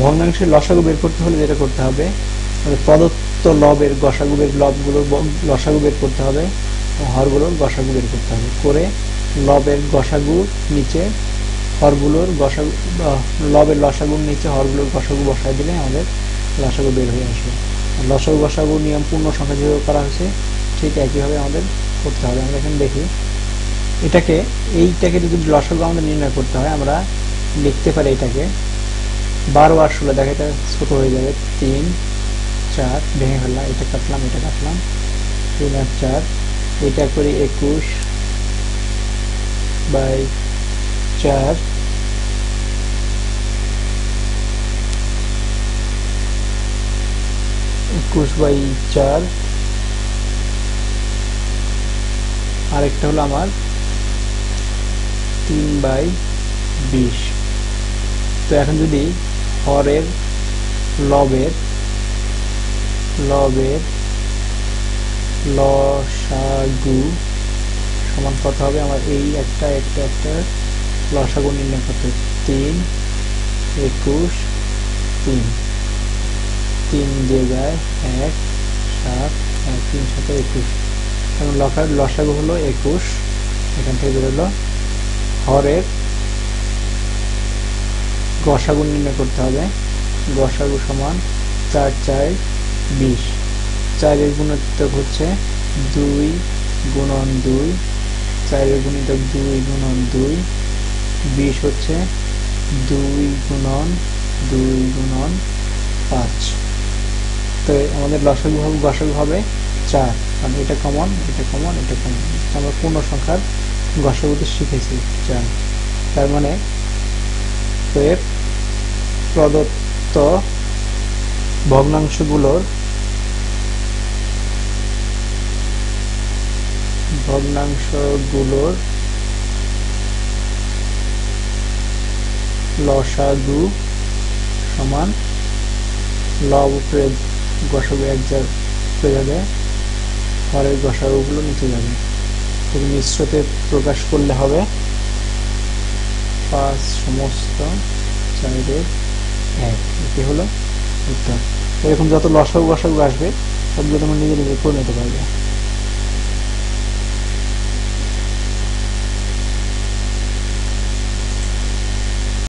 ভগ্নাংশের লসাগু বের করতে হলে যেটা করতে হবে, প্রদত্ত লবের গসাগুবের লবগুলোর লসাগু বের করতে হবে, হরগুলোর গসাগু বের করতে হবে, করে লবের গসাগুর নিচে হরগুলোর গসাগু, লবের লসাগুর নিচে হরগুলোর গসাগু বসায় দিলে আমাদের লসাগু বের হয়ে আসবে। লসাগু গসাগু নিয়ম পূর্ণ সংখ্যা যেভাবে করা হয়েছে ঠিক একইভাবে আমাদের করতে হবে। আমরা এখানে দেখি এইটাকে যদি লসাগু আমাদের নির্ণয় করতে হয়, আমরা লিখতে পারি এটাকে 12 আর 16, দেখে এটা ছোট হয়ে যাবে, 3 4 ভেঙে ফেললাম, এটা কাটলাম 3 আর 4, এটা করি 21 বাই 4, আরেকটা হলো আমার 3/20। তো এখন যদি হরের লবের লসাগু সমান কত হবে, আমার এই একটা লসাগু নির্ণয় করতে হবে। 3 21 3 দিয়ে যায় 1 7 3 7 21, এবং লসাগু হলো 21। এখান থেকে বেরোলো হরের গসাগু নির্ণয় করতে হবে। গসাগু সমান 4 4 20, 4 এর গুণিতক হচ্ছে 2 গুণন 2, 4 এর গুণিতক 2 গুণন 2, 20 হচ্ছে 2 গুণন 5। তো আমাদের লসাগু হবে গসাগু হবে 4, কারণ এটা কমন, আমরা পূর্ণ সংখ্যার গসাগুতে শিখেছি 4। তার মানে এর প্রদত্ত ভগ্নাংশগুলোর লসাগু সমান লব উপরে গসাগু এক যাবে, হরের গসাগুগুলো নিচে যাবে। মিশ্রতে প্রকাশ করলে হবে 5 সমস্ত 4 1। এটি হলো উত্তর। এরকম যত লসাগু গসাগু আসবে সবগুলো তোমরা নিজে নিজে করে নিতে পারবে।